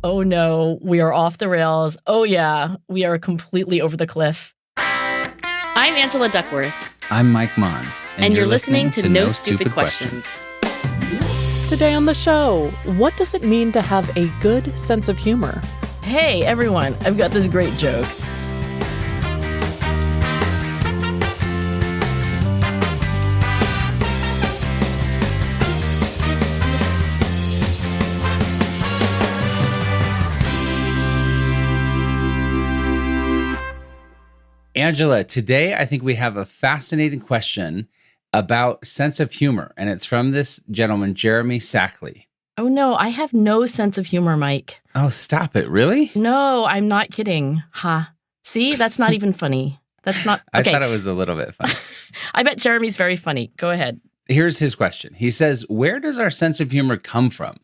Oh no, we are off the rails. Oh yeah, we are completely over the cliff. I'm Angela Duckworth. I'm Mike Maughan. And you're listening to No Stupid Questions. Today on the show, what does it mean to have a good sense of humor? Hey everyone, I've got this great joke. Angela, today I think we have a fascinating question about sense of humor, and it's from this gentleman, Jeremy Sackley. Oh no, I have no sense of humor, Mike. Oh, stop it. Really? No, I'm not kidding. Ha. See, that's not even funny. That's not... Okay. I thought it was a little bit funny. I bet Jeremy's very funny. Go ahead. Here's his question. He says, where does our sense of humor come from?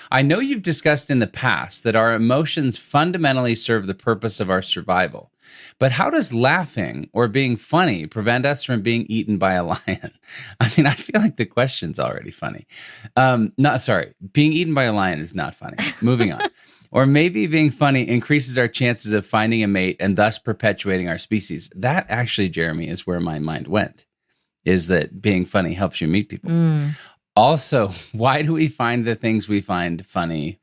I know you've discussed in the past that our emotions fundamentally serve the purpose of our survival. But how does laughing or being funny prevent us from being eaten by a lion? I mean, I feel like the question's already funny. Being eaten by a lion is not funny. Moving on. Or maybe being funny increases our chances of finding a mate and thus perpetuating our species. That actually, Jeremy, is where my mind went, is that being funny helps you meet people. Also, why do we find the things we find funny?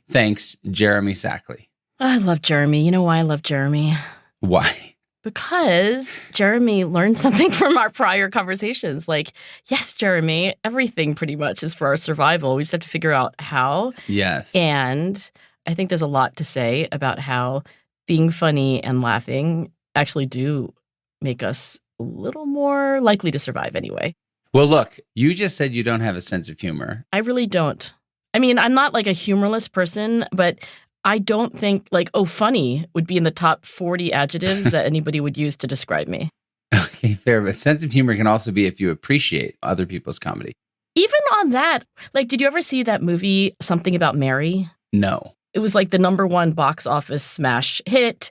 Thanks, Jeremy Sackley. I love Jeremy. You know why I love Jeremy? Why? Because Jeremy learned something from our prior conversations. Like, yes, Jeremy, everything pretty much is for our survival. We just have to figure out how. Yes. And I think there's a lot to say about how being funny and laughing actually do make us a little more likely to survive anyway. Well, look, you just said you don't have a sense of humor. I really don't. I mean, I'm not like a humorless person, but I don't think like, funny would be in the top 40 adjectives that anybody would use to describe me. Okay, fair. But sense of humor can also be if you appreciate other people's comedy. Even on that, like, did you ever see that movie, Something About Mary? No. It was like the #1 box office smash hit,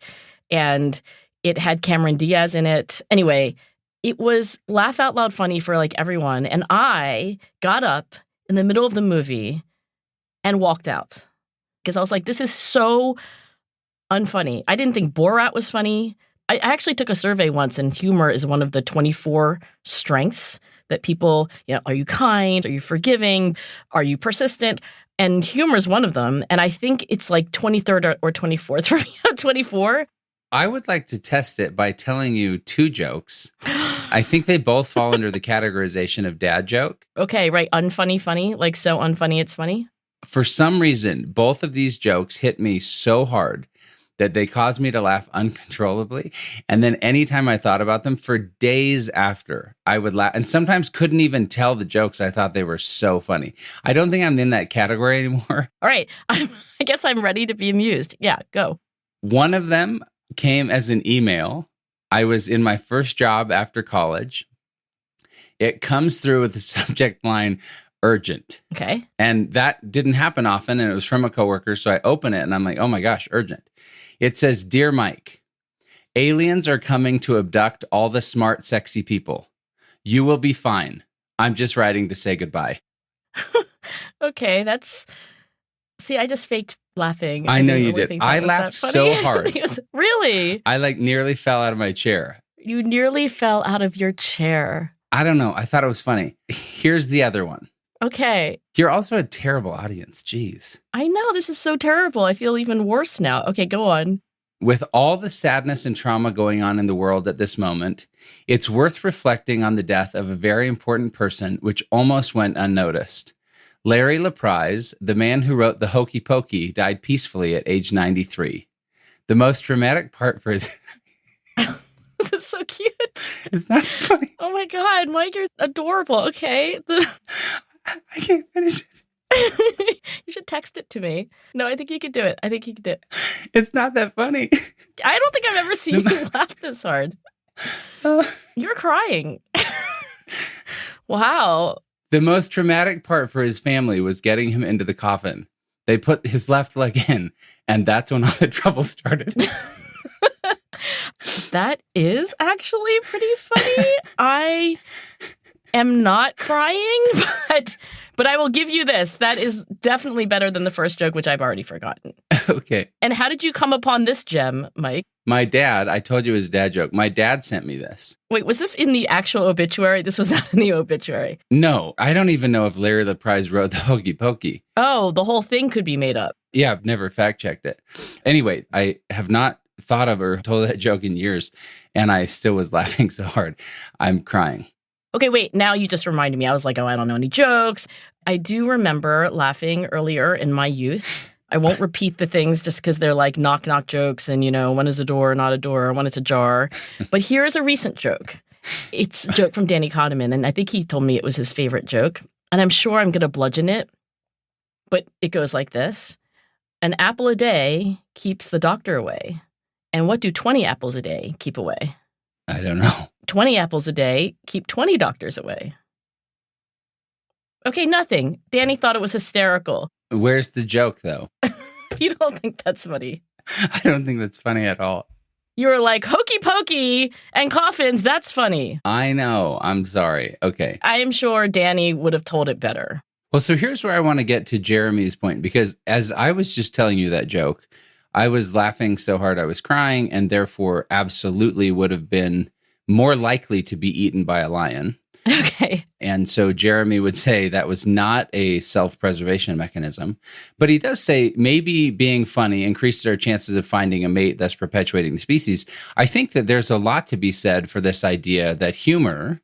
and it had Cameron Diaz in it. Anyway, it was laugh out loud funny for like everyone. And I got up in the middle of the movie and walked out. Because I was like, this is so unfunny. I didn't think Borat was funny. I actually took a survey once, and humor is one of the 24 strengths that people, are you kind? Are you forgiving? Are you persistent? And humor is one of them. And I think it's like 23rd or 24th for me out of 24. I would like to test it by telling you 2 jokes. I think they both fall under the categorization of dad joke. Okay, right. Unfunny, funny. Like so unfunny, it's funny. For some reason, both of these jokes hit me so hard that they caused me to laugh uncontrollably. And then anytime I thought about them for days after, I would laugh and sometimes couldn't even tell the jokes. I thought they were so funny. I don't think I'm in that category anymore. All right. I guess I'm ready to be amused. Yeah, go. One of them came as an email. I was in my first job after college. It comes through with the subject line, urgent. Okay. And that didn't happen often, and it was from a coworker, so I open it, and I'm like, oh my gosh, urgent. It says, Dear Mike, aliens are coming to abduct all the smart, sexy people. You will be fine. I'm just writing to say goodbye. Okay, See, I just faked laughing. I know you did. I laughed so hard. Really? I nearly fell out of my chair. You nearly fell out of your chair. I don't know. I thought it was funny. Here's the other one. Okay. You're also a terrible audience. Jeez. I know. This is so terrible. I feel even worse now. Okay, go on. With all the sadness and trauma going on in the world at this moment, it's worth reflecting on the death of a very important person, which almost went unnoticed. Larry LaPrise, the man who wrote The Hokey Pokey, died peacefully at age 93. The most dramatic part for his... This is so cute. It's not funny. Oh my God, Mike, you're adorable. Okay. I can't finish it. You should text it to me. No, I think you could do it. It's not that funny. I don't think I've ever seen you laugh this hard. You're crying. Wow. The most traumatic part for his family was getting him into the coffin. They put his left leg in, and that's when all the trouble started. That is actually pretty funny. am not crying, but I will give you this. That is definitely better than the first joke, which I've already forgotten. Okay. And how did you come upon this gem, Mike? My dad, I told you it was a dad joke. My dad sent me this. Wait, was this in the actual obituary? This was not in the obituary. No, I don't even know if Larry LaPrize wrote the Hokey Pokey. Oh, the whole thing could be made up. Yeah, I've never fact-checked it. Anyway, I have not thought of or told that joke in years, and I still was laughing so hard. I'm crying. Okay, wait, now you just reminded me. I was like, oh, I don't know any jokes. I do remember laughing earlier in my youth. I won't repeat the things just because they're like knock-knock jokes and, one is a door, not a door, one it's ajar. But here's a recent joke. It's a joke from Danny Kahneman, and I think he told me it was his favorite joke. And I'm sure I'm going to bludgeon it, but it goes like this. An apple a day keeps the doctor away. And what do 20 apples a day keep away? I don't know. 20 apples a day keep 20 doctors away. Okay, nothing. Danny thought it was hysterical. Where's the joke, though? You don't think that's funny? I don't think that's funny at all. You were like, hokey pokey and coffins, that's funny. I know. I'm sorry. Okay. I am sure Danny would have told it better. Well, so here's where I want to get to Jeremy's point, because as I was just telling you that joke, I was laughing so hard I was crying, and therefore absolutely would have been more likely to be eaten by a lion. Okay. And so Jeremy would say that was not a self-preservation mechanism. But he does say maybe being funny increases our chances of finding a mate, thus perpetuating the species. I think that there's a lot to be said for this idea that humor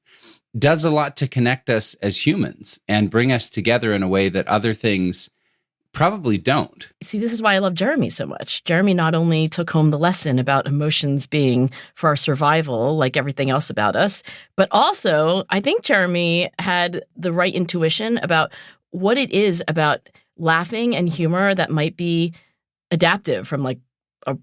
does a lot to connect us as humans and bring us together in a way that other things probably don't. See, this is why I love Jeremy so much. Jeremy not only took home the lesson about emotions being for our survival, like everything else about us, but also I think Jeremy had the right intuition about what it is about laughing and humor that might be adaptive from like a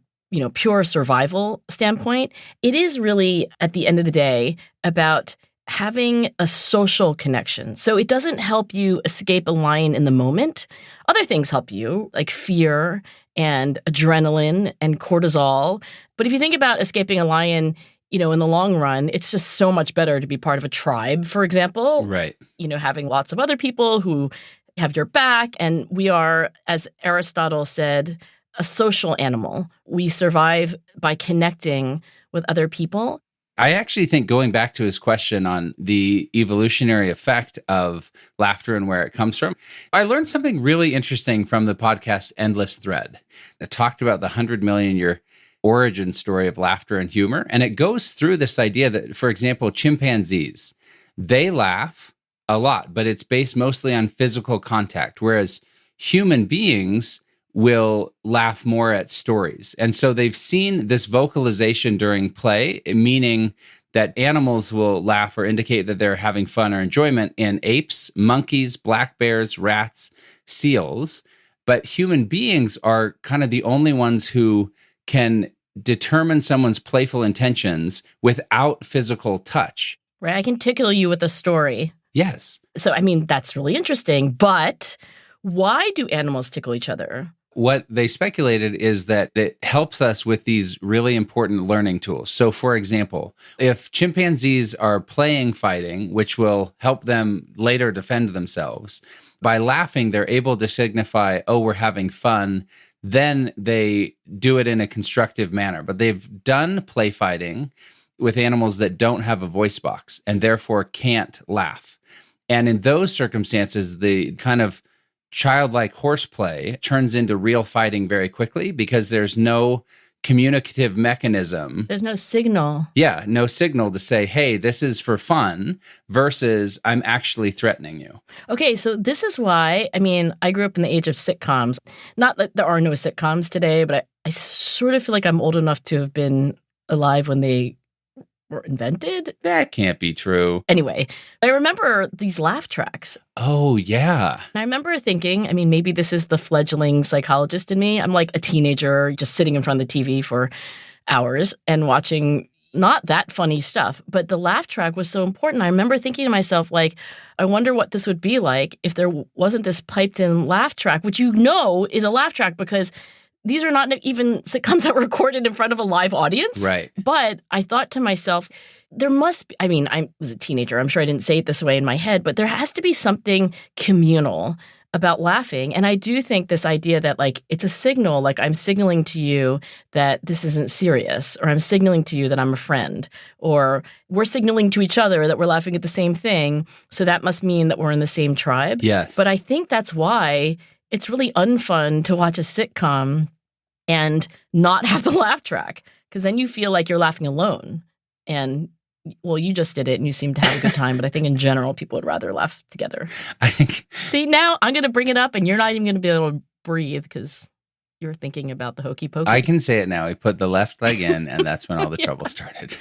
pure survival standpoint. It is really, at the end of the day, about having a social connection. So it doesn't help you escape a lion in the moment. Other things help you, like fear and adrenaline and cortisol. But if you think about escaping a lion, in the long run, it's just so much better to be part of a tribe, for example. Right. Having lots of other people who have your back. And we are, as Aristotle said, a social animal. We survive by connecting with other people. I actually think, going back to his question on the evolutionary effect of laughter and where it comes from, I learned something really interesting from the podcast Endless Thread. It talked about the 100 million year origin story of laughter and humor. And it goes through this idea that, for example, chimpanzees, they laugh a lot, but it's based mostly on physical contact, whereas human beings will laugh more at stories. And so they've seen this vocalization during play, meaning that animals will laugh or indicate that they're having fun or enjoyment in apes, monkeys, black bears, rats, seals. But human beings are kind of the only ones who can determine someone's playful intentions without physical touch. Right, I can tickle you with a story. Yes. So, that's really interesting. But why do animals tickle each other? What they speculated is that it helps us with these really important learning tools. So, for example, if chimpanzees are playing fighting, which will help them later defend themselves, by laughing, they're able to signify, oh, we're having fun. Then they do it in a constructive manner. But they've done play fighting with animals that don't have a voice box and therefore can't laugh. And in those circumstances, the kind of childlike horseplay turns into real fighting very quickly because there's no communicative mechanism. There's no signal. Yeah, no signal to say, hey, this is for fun versus I'm actually threatening you. Okay, so this is why, I grew up in the age of sitcoms. Not that there are no sitcoms today, but I sort of feel like I'm old enough to have been alive when they were invented. That can't be true. Anyway, I remember these laugh tracks. Oh, yeah. And I remember thinking, maybe this is the fledgling psychologist in me. I'm like a teenager just sitting in front of the TV for hours and watching not that funny stuff. But the laugh track was so important. I remember thinking to myself, like, I wonder what this would be like if there wasn't this piped in laugh track, which is a laugh track because these are not even sitcoms that were recorded in front of a live audience. Right. But I thought to myself, there must be, I mean, I was a teenager. I'm sure I didn't say it this way in my head, but there has to be something communal about laughing. And I do think this idea that like it's a signal, like I'm signaling to you that this isn't serious, or I'm signaling to you that I'm a friend, or we're signaling to each other that we're laughing at the same thing. So that must mean that we're in the same tribe. Yes. But I think that's why it's really unfun to watch a sitcom and not have the laugh track, because then you feel like you're laughing alone. And well, you just did it and you seem to have a good time, but I think in general, people would rather laugh together. I think. See, now I'm going to bring it up and you're not even going to be able to breathe because you're thinking about the hokey pokey. I can say it now. He put the left leg in, and that's when all the trouble started.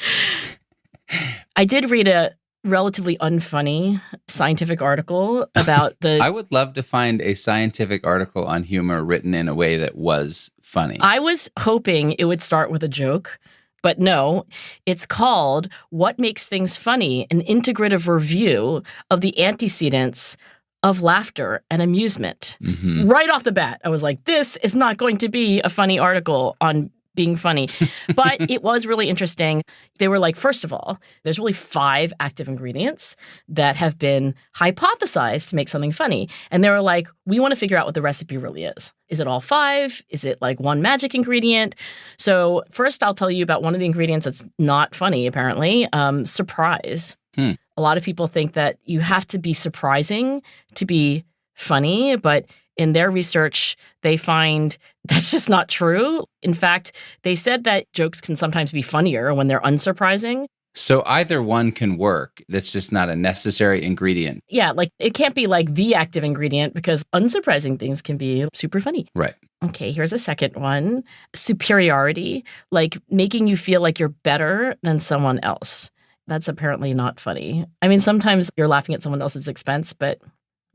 I did read a relatively unfunny scientific article about the... I would love to find a scientific article on humor written in a way that was funny. I was hoping it would start with a joke. But no, it's called What Makes Things Funny, an integrative review of the antecedents of laughter and amusement. Mm-hmm. Right off the bat, I was like, this is not going to be a funny article on being funny. But it was really interesting. They were like, first of all, there's really 5 active ingredients that have been hypothesized to make something funny. And they were like, we want to figure out what the recipe really is. Is it all 5? Is it like one magic ingredient? So first, I'll tell you about one of the ingredients that's not funny, apparently, surprise. A lot of people think that you have to be surprising to be funny, but in their research, they find that's just not true. In fact, they said that jokes can sometimes be funnier when they're unsurprising. So either one can work. That's just not a necessary ingredient. Yeah, like it can't be like the active ingredient because unsurprising things can be super funny. Right. Okay, here's a second one. Superiority, like making you feel like you're better than someone else. That's apparently not funny. I mean, sometimes you're laughing at someone else's expense, but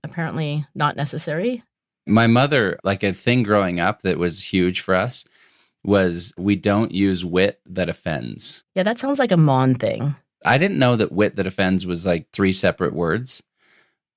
apparently not necessary. My mother, like a thing growing up that was huge for us, was we don't use wit that offends. Yeah, that sounds like a Maughan thing. I didn't know that wit that offends was like 3 separate words.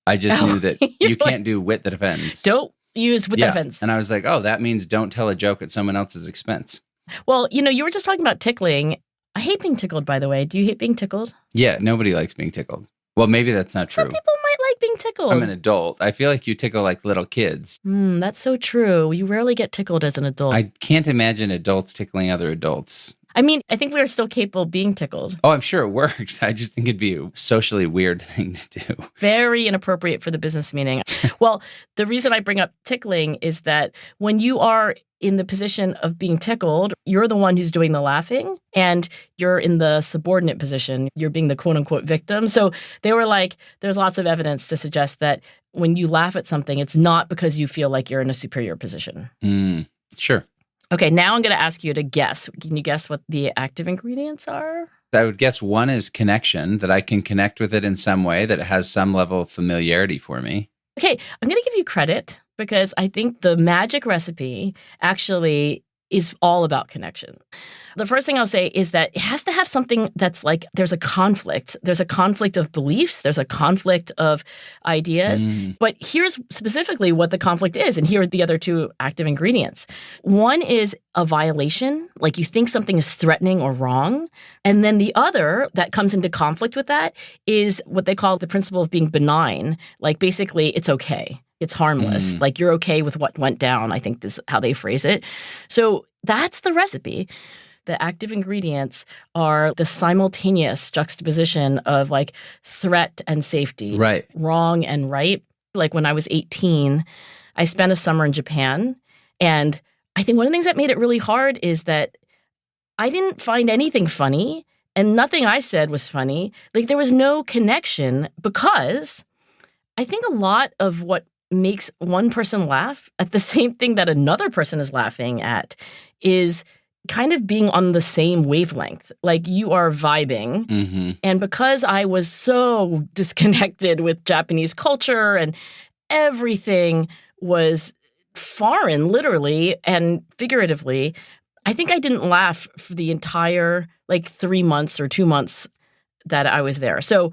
I just knew that you can't do wit that offends. Don't use wit that offends. And I was like, oh, that means don't tell a joke at someone else's expense. Well, you were just talking about tickling. I hate being tickled, by the way. Do you hate being tickled? Yeah, nobody likes being tickled. Well, maybe that's not true. Some people might like being tickled. I'm an adult. I feel like you tickle like little kids. That's so true. You rarely get tickled as an adult. I can't imagine adults tickling other adults. I mean, I think we are still capable of being tickled. Oh, I'm sure it works. I just think it'd be a socially weird thing to do. Very inappropriate for the business meeting. Well, the reason I bring up tickling is that when you are in the position of being tickled, you're the one who's doing the laughing, and you're in the subordinate position. You're being the quote-unquote victim. So they were like, there's lots of evidence to suggest that when you laugh at something, it's not because you feel like you're in a superior position. Sure. Okay, now I'm going to ask you to guess. Can you guess what the active ingredients are? I would guess one is connection, that I can connect with it in some way, that it has some level of familiarity for me. Okay, I'm going to give you credit because I think the magic recipe actually is all about connection. The first thing I'll say is that it has to have something that's like there's a conflict. There's a conflict of beliefs. There's a conflict of ideas. But here's specifically what the conflict is. And here are the other 2 active ingredients. One is a violation, like you think something is threatening or wrong. And then the other that comes into conflict with that is what they call the principle of being benign. Like basically it's okay. It's harmless. Like you're okay with what went down, I think is how they phrase it. So that's the recipe. The active ingredients are the simultaneous juxtaposition of like threat and safety, right, wrong and right. Like when I was 18, I spent a summer in Japan. And I think one of the things that made it really hard is that I didn't find anything funny and nothing I said was funny. Like there was no connection because I think a lot of what makes one person laugh at the same thing that another person is laughing at is kind of being on the same wavelength. Like you are vibing. And because I was so disconnected with Japanese culture and everything was foreign, literally and figuratively, I think I didn't laugh for the entire 3 months or 2 months that I was there. So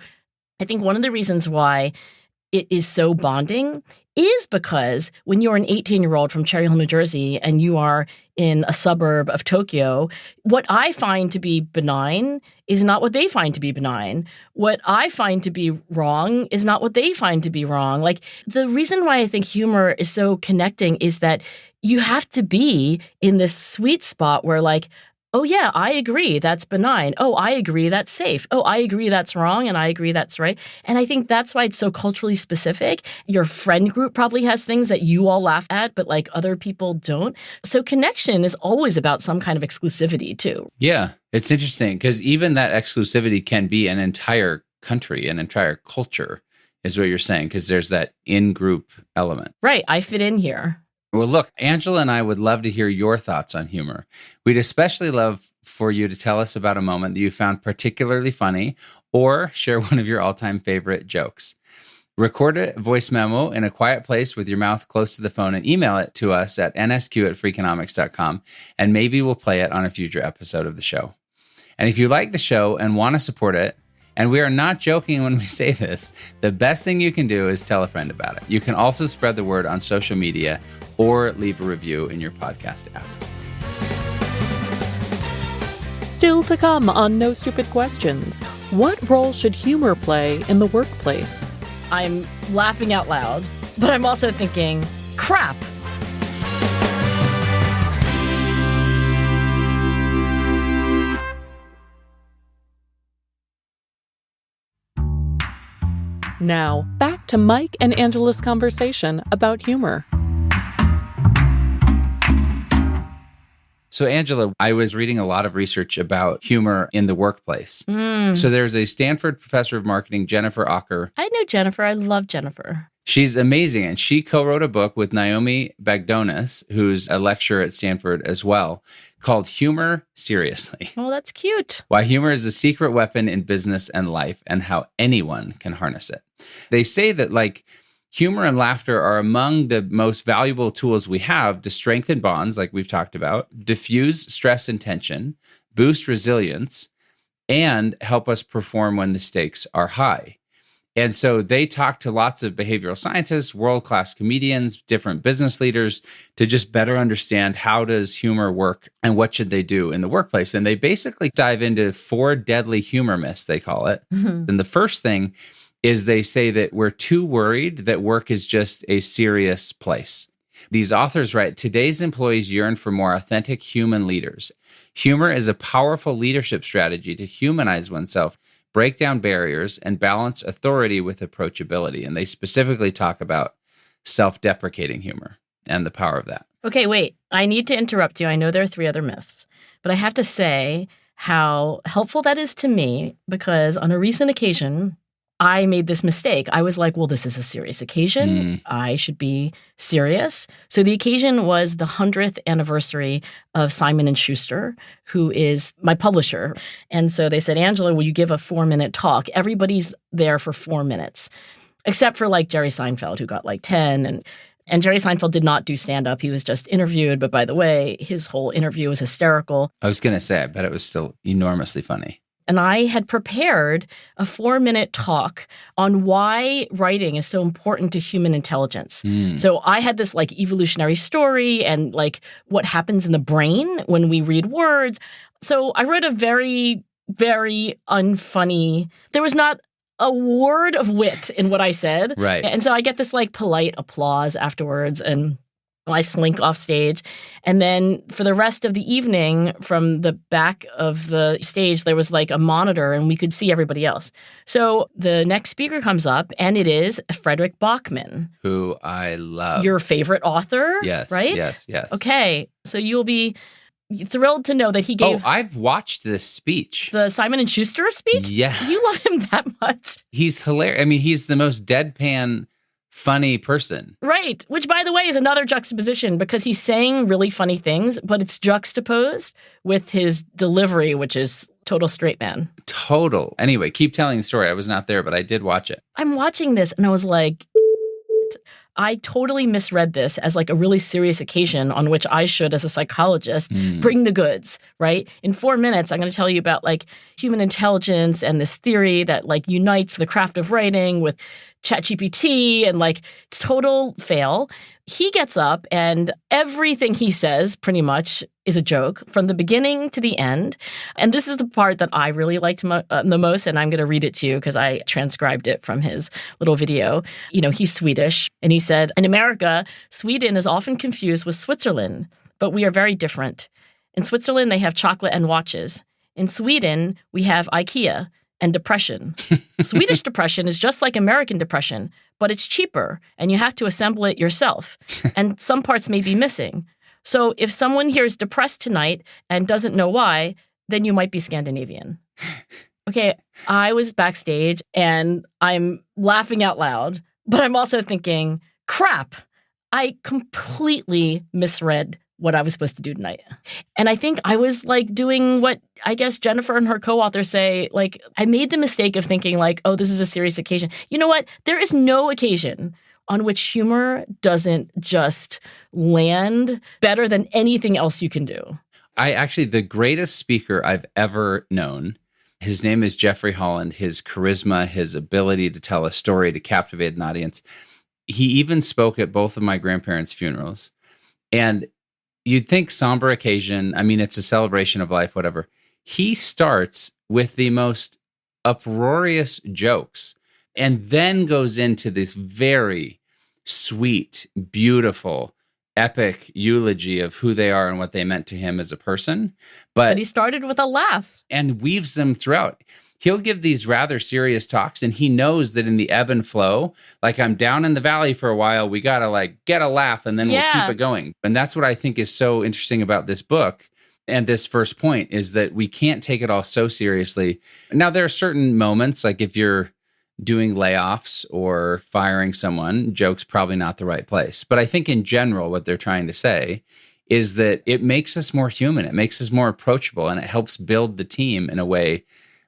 I think one of the reasons why it is so bonding is because when you're an 18-year-old from Cherry Hill, New Jersey, and you are in a suburb of Tokyo, what I find to be benign is not what they find to be benign. What I find to be wrong is not what they find to be wrong. Like, the reason why I think humor is so connecting is that you have to be in this sweet spot where, like, oh, yeah, I agree, that's benign. Oh, I agree, that's safe. Oh, I agree, that's wrong, and I agree, that's right. And I think that's why it's so culturally specific. Your friend group probably has things that you all laugh at, but like other people don't. So connection is always about some kind of exclusivity, too. Yeah, it's interesting because even that exclusivity can be an entire country, an entire culture, is what you're saying, because there's that in-group element. Right, I fit in here. Well, look, Angela and I would love to hear your thoughts on humor. We'd especially love for you to tell us about a moment that you found particularly funny or share one of your all-time favorite jokes. Record a voice memo in a quiet place with your mouth close to the phone and email it to us at nsq@freakonomics.com, and maybe we'll play it on a future episode of the show. And if you like the show and want to support it, and we are not joking when we say this, the best thing you can do is tell a friend about it. You can also spread the word on social media or leave a review in your podcast app. Still to come on No Stupid Questions. What role should humor play in the workplace? I'm laughing out loud, but I'm also thinking, crap. Now, back to Mike and Angela's conversation about humor. So, Angela, I was reading a lot of research about humor in the workplace. So there's a Stanford professor of marketing, Jennifer Acker. I know Jennifer. I love Jennifer. She's amazing. And she co-wrote a book with Naomi Bagdonas, who's a lecturer at Stanford as well, called Humor Seriously. Oh, that's cute. Why humor is a secret weapon in business and life and how anyone can harness it. They say that, like, humor and laughter are among the most valuable tools we have to strengthen bonds, like we've talked about, diffuse stress and tension, boost resilience, and help us perform when the stakes are high. And so they talk to lots of behavioral scientists, world-class comedians, different business leaders to just better understand how does humor work and what should they do in the workplace. And they basically dive into 4 deadly humor myths, they call it. Mm-hmm. And the first thing is they say that we're too worried that work is just a serious place. These authors write, today's employees yearn for more authentic human leaders. Humor is a powerful leadership strategy to humanize oneself, break down barriers, and balance authority with approachability. And they specifically talk about self-deprecating humor and the power of that. Okay, wait. I need to interrupt you. I know there are 3 other myths, but I have to say how helpful that is to me because on a recent occasion, I made this mistake. I was like, well, this is a serious occasion. I should be serious. So the occasion was the 100th anniversary of Simon & Schuster, who is my publisher. And so they said, Angela, will you give a 4-minute talk? Everybody's there for 4 minutes, except for like Jerry Seinfeld, who got like 10. And Jerry Seinfeld did not do stand-up. He was just interviewed. But by the way, his whole interview was hysterical. I was going to say, I bet it was still enormously funny. And I had prepared a 4-minute talk on why writing is so important to human intelligence. So I had this like evolutionary story and like what happens in the brain when we read words. So I wrote a very, very unfunny, there was not a word of wit in what I said. Right. And so I get this like polite applause afterwards and I slink off stage. And then for the rest of the evening, from the back of the stage, there was like a monitor and we could see everybody else. So the next speaker comes up and it is Frederick Bachman. Who I love. Your favorite author? Yes. Right? Yes. Okay. So you'll be thrilled to know that he gave... Oh, I've watched this speech. The Simon & Schuster speech? Yes. You love him that much. He's hilarious. I mean, he's the most deadpan funny person. Right. Which, by the way, is another juxtaposition because he's saying really funny things, but it's juxtaposed with his delivery, which is total straight man. Total. Anyway, keep telling the story. I was not there, but I did watch it. I'm watching this and I was like, I totally misread this as like a really serious occasion on which I should, as a psychologist, bring the goods, right? In 4 minutes, I'm going to tell you about like human intelligence and this theory that like unites the craft of writing with ChatGPT and like total fail. He gets up and everything he says pretty much is a joke from the beginning to the end. And this is the part that I really liked the most, and I'm going to read it to you because I transcribed it from his little video. He's Swedish, and he said, "In America, Sweden is often confused with Switzerland, but we are very different. In Switzerland, they have chocolate and watches. In Sweden, we have IKEA and depression. Swedish depression is just like American depression, but it's cheaper, and you have to assemble it yourself. And some parts may be missing. So if someone here is depressed tonight and doesn't know why, then you might be Scandinavian." Okay, I was backstage, and I'm laughing out loud, but I'm also thinking, crap, I completely misread what I was supposed to do tonight. And I think I was like doing what I guess Jennifer and her co-authors say, like I made the mistake of thinking like, oh, this is a serious occasion. You know what? There is no occasion on which humor doesn't just land better than anything else you can do. The greatest speaker I've ever known, his name is Jeffrey Holland. His charisma, his ability to tell a story, to captivate an audience. He even spoke at both of my grandparents' funerals. And you'd think somber occasion, I mean, it's a celebration of life, whatever. He starts with the most uproarious jokes and then goes into this very sweet, beautiful, epic eulogy of who they are and what they meant to him as a person. But he started with a laugh. And weaves them throughout. He'll give these rather serious talks, and he knows that in the ebb and flow, like I'm down in the valley for a while, we got to like get a laugh and then we'll keep it going. And that's what I think is so interesting about this book. And this first point is that we can't take it all so seriously. Now, there are certain moments, like if you're doing layoffs or firing someone, joke's probably not the right place. But I think in general, what they're trying to say is that it makes us more human. It makes us more approachable, and it helps build the team in a way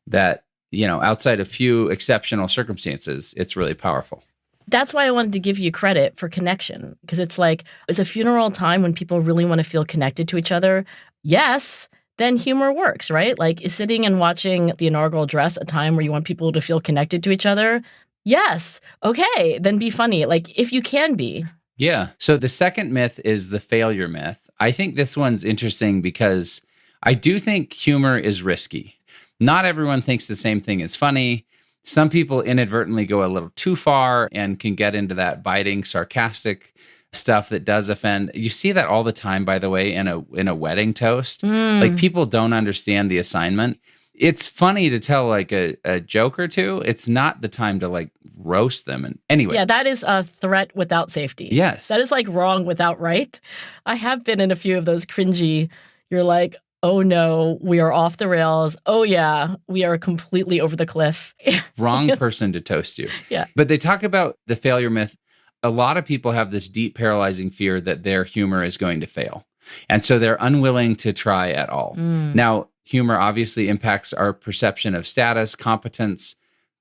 that, outside a few exceptional circumstances, it's really powerful. That's why I wanted to give you credit for connection, because it's like, is a funeral time when people really want to feel connected to each other? Yes, then humor works, right? Like, is sitting and watching the inaugural address a time where you want people to feel connected to each other? Yes. Okay, then be funny, like if you can be. Yeah. So the second myth is the failure myth. I think this one's interesting because I do think humor is risky. Not everyone thinks the same thing is funny. Some people inadvertently go a little too far and can get into that biting, sarcastic stuff that does offend. You see that all the time, by the way, in a wedding toast. Like people don't understand the assignment. It's funny to tell like a joke or two. It's not the time to like roast them. And anyway. Yeah, that is a threat without safety. Yes. That is like wrong without right. I have been in a few of those cringy, you're like, oh no, we are off the rails. Oh yeah, we are completely over the cliff. Wrong person to toast you. Yeah. But they talk about the failure myth. A lot of people have this deep paralyzing fear that their humor is going to fail. And so they're unwilling to try at all. Now, humor obviously impacts our perception of status, competence,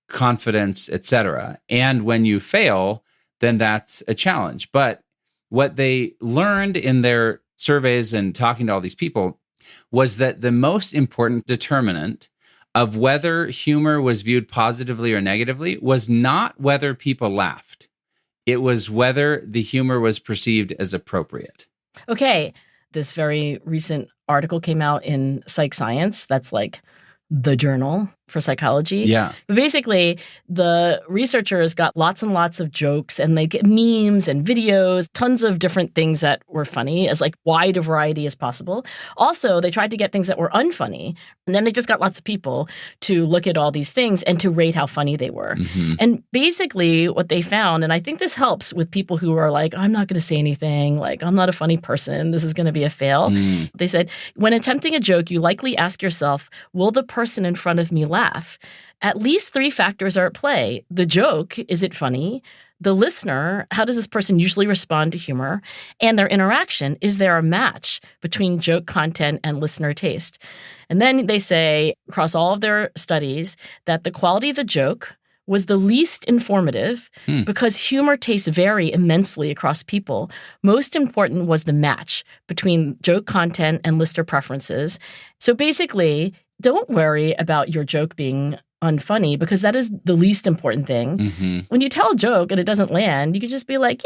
confidence, etc. And when you fail, then that's a challenge. But what they learned in their surveys and talking to all these people was that the most important determinant of whether humor was viewed positively or negatively was not whether people laughed. It was whether the humor was perceived as appropriate. Okay, this very recent article came out in Psych Science. That's like the journal for psychology. Yeah. But basically, the researchers got lots and lots of jokes, and they get memes and videos, tons of different things that were funny, as like wide a variety as possible. Also, they tried to get things that were unfunny, and then they just got lots of people to look at all these things and to rate how funny they were. And basically, what they found, and I think this helps with people who are like, I'm not going to say anything, like, I'm not a funny person, this is going to be a fail. They said, when attempting a joke, you likely ask yourself, will the person in front of me laugh? At least 3 factors are at play. The joke, is it funny? The listener, how does this person usually respond to humor? And their interaction, is there a match between joke content and listener taste? And then they say, across all of their studies, that the quality of the joke was the least informative because humor tastes vary immensely across people. Most important was the match between joke content and listener preferences. So basically, don't worry about your joke being unfunny because that is the least important thing. Mm-hmm. When you tell a joke and it doesn't land, you could just be like,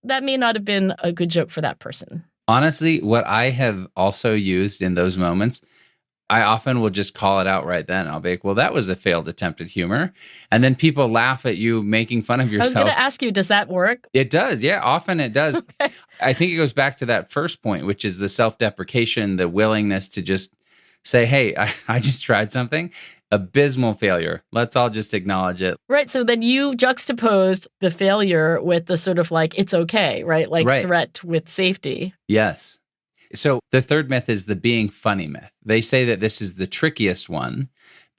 that may not have been a good joke for that person. Honestly, what I have also used in those moments, I often will just call it out right then. I'll be like, well, that was a failed attempt at humor. And then people laugh at you making fun of yourself. I was going to ask you, does that work? It does. Yeah, often it does. Okay. I think it goes back to that first point, which is the self-deprecation, the willingness to just say, hey, I just tried something. Abysmal failure. Let's all just acknowledge it. Right. So then you juxtaposed the failure with the sort of like, it's okay, right? Like Right. threat with safety. Yes. So the third myth is the being funny myth. They say that this is the trickiest one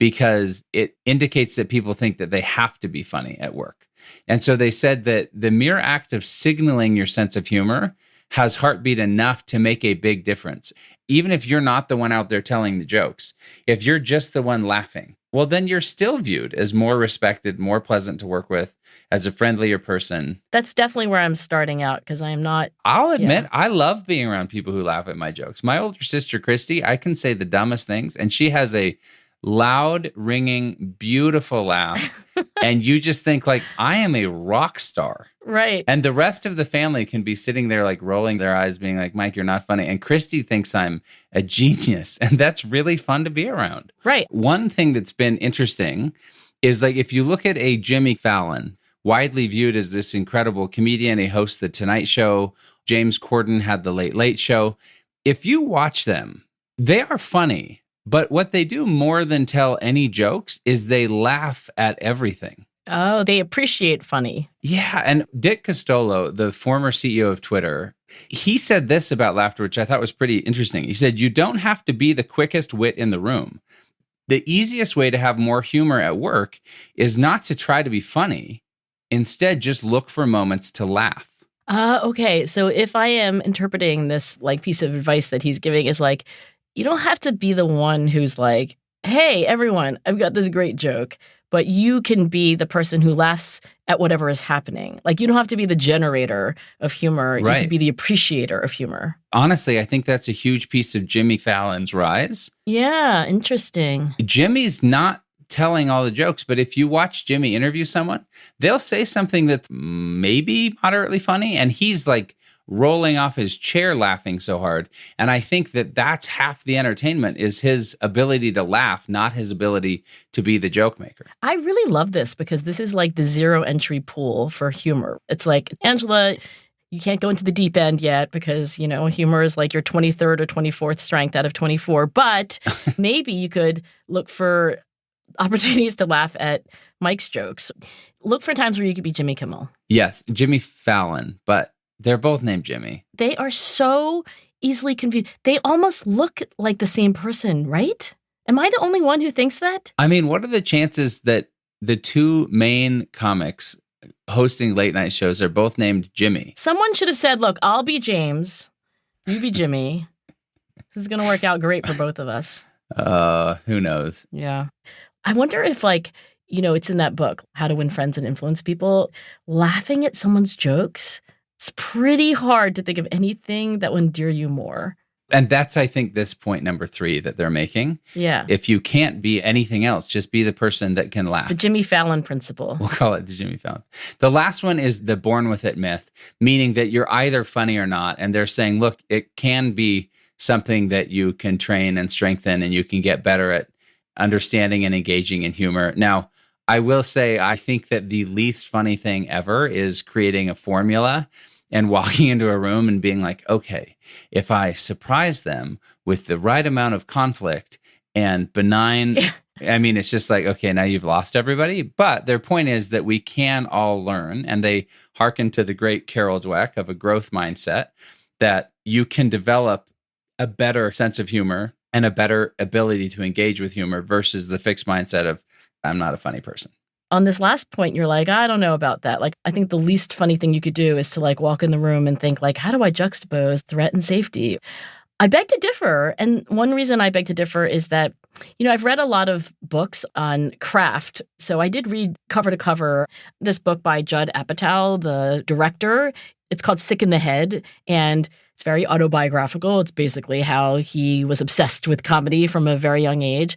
because it indicates that people think that they have to be funny at work. And so they said that the mere act of signaling your sense of humor has heartbeat enough to make a big difference. Even if you're not the one out there telling the jokes, if you're just the one laughing, well, then you're still viewed as more respected, more pleasant to work with, as a friendlier person. That's definitely where I'm starting out because I am not. I'll admit, I love being around people who laugh at my jokes. My older sister, Christy, I can say the dumbest things, and she has a loud, ringing, beautiful laugh. And you just think like, I am a rock star. Right. And the rest of the family can be sitting there like rolling their eyes being like, Mike, you're not funny. And Christy thinks I'm a genius. And that's really fun to be around. Right. One thing that's been interesting is like if you look at a Jimmy Fallon, widely viewed as this incredible comedian, he hosts The Tonight Show. James Corden had The Late Late Show. If you watch them, they are funny. But what they do more than tell any jokes is they laugh at everything. Oh, they appreciate funny. Yeah. And Dick Costolo, the former CEO of Twitter, he said this about laughter, which I thought was pretty interesting. He said, you don't have to be the quickest wit in the room. The easiest way to have more humor at work is not to try to be funny. Instead, just look for moments to laugh. Okay. So if I am interpreting this like piece of advice that he's giving is like, you don't have to be the one who's like, hey, everyone, I've got this great joke. But you can be the person who laughs at whatever is happening. Like, you don't have to be the generator of humor. Right. You can be the appreciator of humor. Honestly, I think that's a huge piece of Jimmy Fallon's rise. Yeah, interesting. Jimmy's not telling all the jokes, but if you watch Jimmy interview someone, they'll say something that's maybe moderately funny, and he's like rolling off his chair laughing so hard. And I think that that's half the entertainment is his ability to laugh, not his ability to be the joke maker. I really love this because this is like the zero entry pool for humor. It's like, Angela, you can't go into the deep end yet because, you know, humor is like your 23rd or 24th strength out of 24. But maybe you could look for opportunities to laugh at Mike's jokes. Look for times where you could be Jimmy Kimmel. Yes, Jimmy Fallon, but they're both named Jimmy. They are so easily confused. They almost look like the same person, right? Am I the only one who thinks that? I mean, what are the chances that the two main comics hosting late night shows are both named Jimmy? Someone should have said, look, I'll be James. You be Jimmy. This is going to work out great for both of us. Who knows? Yeah. I wonder if, like, you know, it's in that book, How to Win Friends and Influence People. Laughing at someone's jokes, it's pretty hard to think of anything that would endear you more. And that's, I think, this point number 3 that they're making. Yeah. If you can't be anything else, just be the person that can laugh. The Jimmy Fallon principle. We'll call it the Jimmy Fallon. The last one is the born with it myth, meaning that you're either funny or not. And they're saying, look, it can be something that you can train and strengthen and you can get better at understanding and engaging in humor. Now, I will say, I think that the least funny thing ever is creating a formula and walking into a room and being like, okay, if I surprise them with the right amount of conflict and benign, I mean, it's just like, okay, now you've lost everybody. But their point is that we can all learn, and they hearken to the great Carol Dweck of a growth mindset, that you can develop a better sense of humor and a better ability to engage with humor versus the fixed mindset of, I'm not a funny person. On this last point, you're like, I don't know about that. Like, I think the least funny thing you could do is to like walk in the room and think like, how do I juxtapose threat and safety? I beg to differ. And one reason I beg to differ is that, you know, I've read a lot of books on craft. So I did read cover to cover this book by Judd Apatow, the director. It's called Sick in the Head. And it's very autobiographical. It's basically how he was obsessed with comedy from a very young age.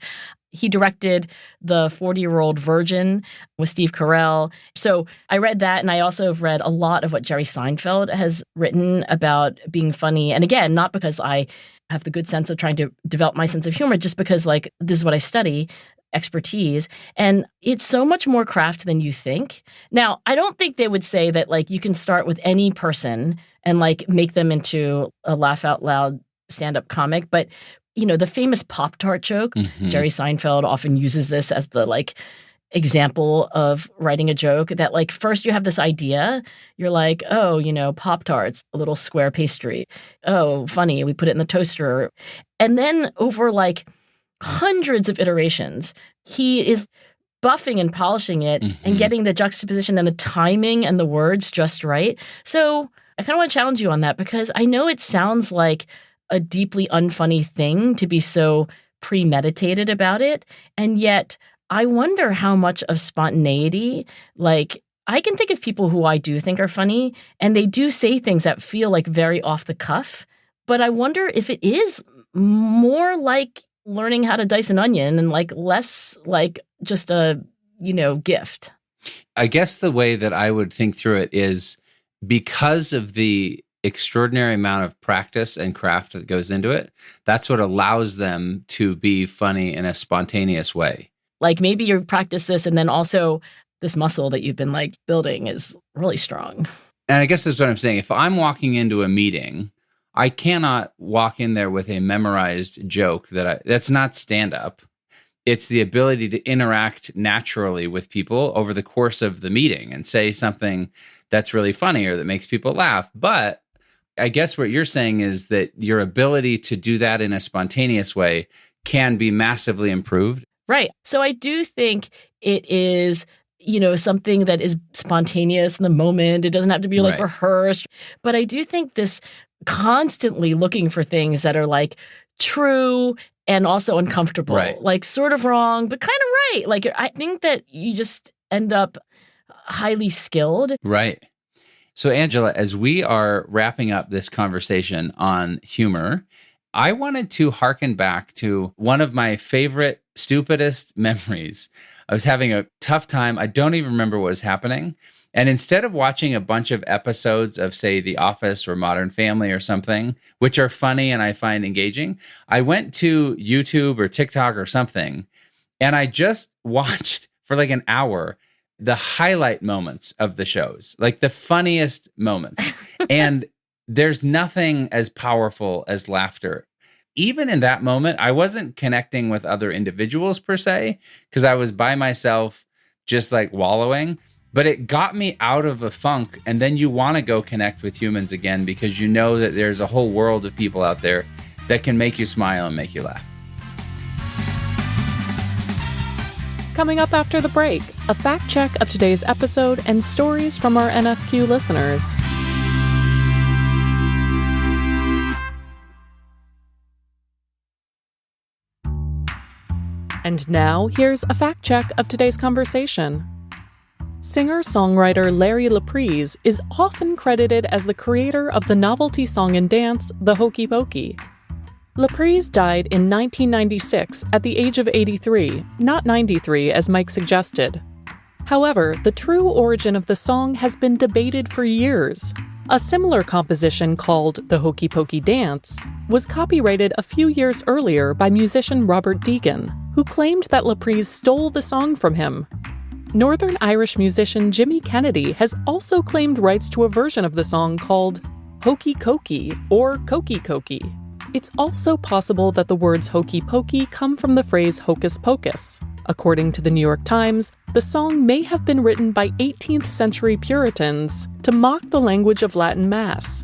He directed The 40-Year-Old Virgin with Steve Carell. So I read that, and I also have read a lot of what Jerry Seinfeld has written about being funny. And again, not because I have the good sense of trying to develop my sense of humor, just because like this is what I study, expertise. And it's so much more craft than you think. Now, I don't think they would say that like you can start with any person and like make them into a laugh out loud stand-up comic, but you know, the famous Pop-Tart joke, Jerry Seinfeld often uses this as the like example of writing a joke that like first you have this idea, you're like, oh, you know, Pop-Tarts, a little square pastry. Oh, funny, we put it in the toaster. And then over like hundreds of iterations, he is buffing and polishing it and getting the juxtaposition and the timing and the words just right. So I kind of want to challenge you on that because I know it sounds like a deeply unfunny thing to be so premeditated about it. And yet I wonder how much of spontaneity, like I can think of people who I do think are funny and they do say things that feel like very off the cuff. But I wonder if it is more like learning how to dice an onion and like less like just a, you know, gift. I guess the way that I would think through it is because of the extraordinary amount of practice and craft that goes into it, that's what allows them to be funny in a spontaneous way. Like maybe you've practiced this and then also this muscle that you've been like building is really strong. And I guess that's what I'm saying. If I'm walking into a meeting, I cannot walk in there with a memorized joke that's not stand-up. It's the ability to interact naturally with people over the course of the meeting and say something that's really funny or that makes people laugh. But I guess what you're saying is that your ability to do that in a spontaneous way can be massively improved. Right. So I do think it is, you know, something that is spontaneous in the moment. It doesn't have to be like rehearsed. But I do think this constantly looking for things that are like true and also uncomfortable, like sort of wrong, but kind of right. Like I think that you just end up highly skilled. Right. So, Angela, as we are wrapping up this conversation on humor, I wanted to hearken back to one of my favorite, stupidest memories. I was having a tough time. I don't even remember what was happening. And instead of watching a bunch of episodes of, say, The Office or Modern Family or something, which are funny and I find engaging, I went to YouTube or TikTok or something, and I just watched for like an hour the highlight moments of the shows, like the funniest moments. And there's nothing as powerful as laughter. Even in that moment, I wasn't connecting with other individuals per se, because I was by myself just like wallowing, but it got me out of a funk. And then you want to go connect with humans again because you know that there's a whole world of people out there that can make you smile and make you laugh. Coming up after the break, a fact check of today's episode and stories from our NSQ listeners. And now, here's a fact check of today's conversation. Singer-songwriter Larry LaPrise is often credited as the creator of the novelty song and dance, The Hokey Pokey. LaPrise died in 1996 at the age of 83, not 93 as Mike suggested. However, the true origin of the song has been debated for years. A similar composition called The Hokey Pokey Dance was copyrighted a few years earlier by musician Robert Deacon, who claimed that LaPrise stole the song from him. Northern Irish musician Jimmy Kennedy has also claimed rights to a version of the song called Hokey Cokey or Cokey Cokey. It's also possible that the words hokey pokey come from the phrase hocus pocus. According to the New York Times, the song may have been written by 18th century Puritans to mock the language of Latin Mass.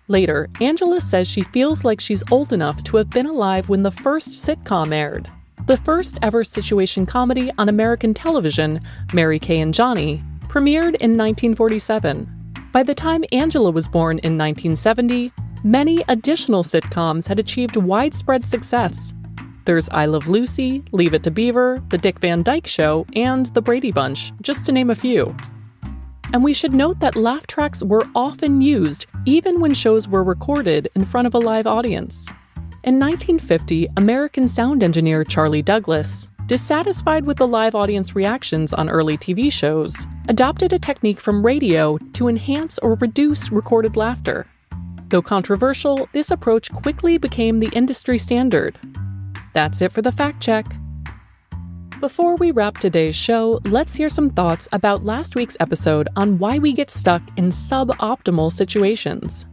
Later, Angela says she feels like she's old enough to have been alive when the first sitcom aired. The first ever situation comedy on American television, Mary Kay and Johnny, premiered in 1947. By the time Angela was born in 1970, many additional sitcoms had achieved widespread success. There's I Love Lucy, Leave It to Beaver, The Dick Van Dyke Show, and The Brady Bunch, just to name a few. And we should note that laugh tracks were often used, even when shows were recorded in front of a live audience. In 1950, American sound engineer Charlie Douglas, dissatisfied with the live audience reactions on early TV shows, adopted a technique from radio to enhance or reduce recorded laughter. Though controversial, this approach quickly became the industry standard. That's it for the fact check. Before we wrap today's show, let's hear some thoughts about last week's episode on why we get stuck in suboptimal situations.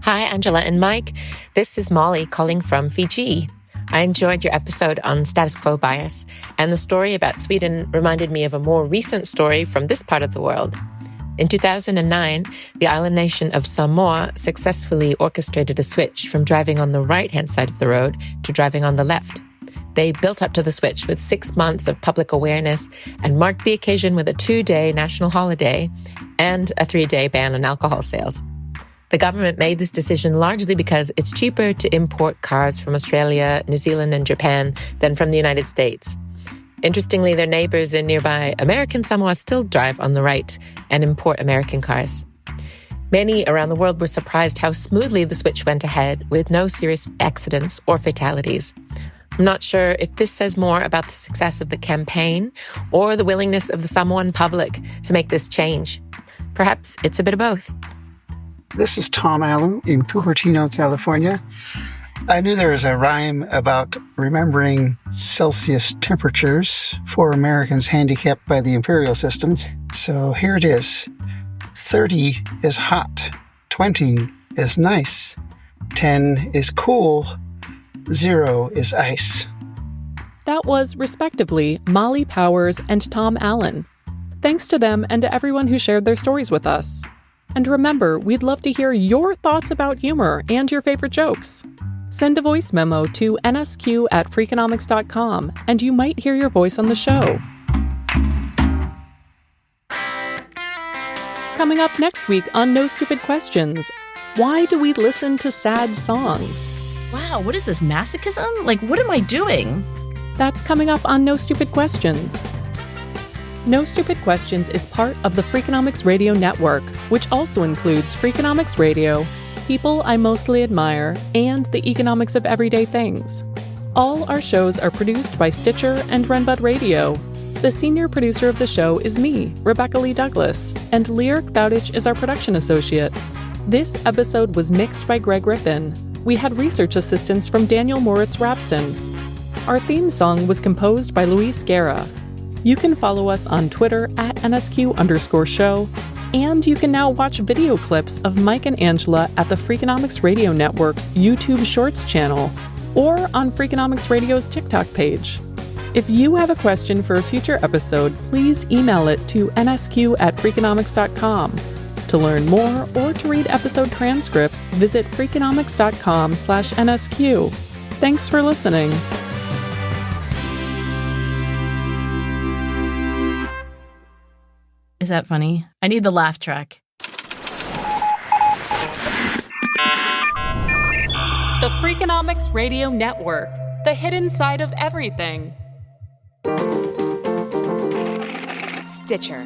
Hi, Angela and Mike. This is Molly calling from Fiji. I enjoyed your episode on status quo bias, and the story about Sweden reminded me of a more recent story from this part of the world. In 2009, the island nation of Samoa successfully orchestrated a switch from driving on the right-hand side of the road to driving on the left. They built up to the switch with 6 months of public awareness and marked the occasion with a 2-day national holiday and a 3-day ban on alcohol sales. The government made this decision largely because it's cheaper to import cars from Australia, New Zealand, and Japan than from the United States. Interestingly, their neighbors in nearby American Samoa still drive on the right and import American cars. Many around the world were surprised how smoothly the switch went ahead with no serious accidents or fatalities. I'm not sure if this says more about the success of the campaign or the willingness of the Samoan public to make this change. Perhaps it's a bit of both. This is Tom Allen in Cupertino, California. I knew there was a rhyme about remembering Celsius temperatures for Americans handicapped by the imperial system. So here it is. 30 is hot. 20 is nice. 10 is cool. 0 is ice. That was, respectively, Molly Powers and Tom Allen. Thanks to them and to everyone who shared their stories with us. And remember, we'd love to hear your thoughts about humor and your favorite jokes. Send a voice memo to nsq@freakonomics.com, and you might hear your voice on the show. Coming up next week on No Stupid Questions, why do we listen to sad songs? Wow, what is this, masochism? Like, what am I doing? That's coming up on No Stupid Questions. No Stupid Questions is part of the Freakonomics Radio Network, which also includes Freakonomics Radio, People I Mostly Admire, and The Economics of Everyday Things. All our shows are produced by Stitcher and Renbud Radio. The senior producer of the show is me, Rebecca Lee Douglas, and Lyric Bowditch is our production associate. This episode was mixed by Greg Rippin. We had research assistance from Daniel Moritz-Rapson. Our theme song was composed by Luis Guerra. You can follow us on Twitter @NSQ_show, and you can now watch video clips of Mike and Angela at the Freakonomics Radio Network's YouTube Shorts channel, or on Freakonomics Radio's TikTok page. If you have a question for a future episode, please email it to nsq@freakonomics.com. To learn more or to read episode transcripts, visit freakonomics.com/NSQ. Thanks for listening. Is that funny? I need the laugh track. The Freakonomics Radio Network, the hidden side of everything. Stitcher.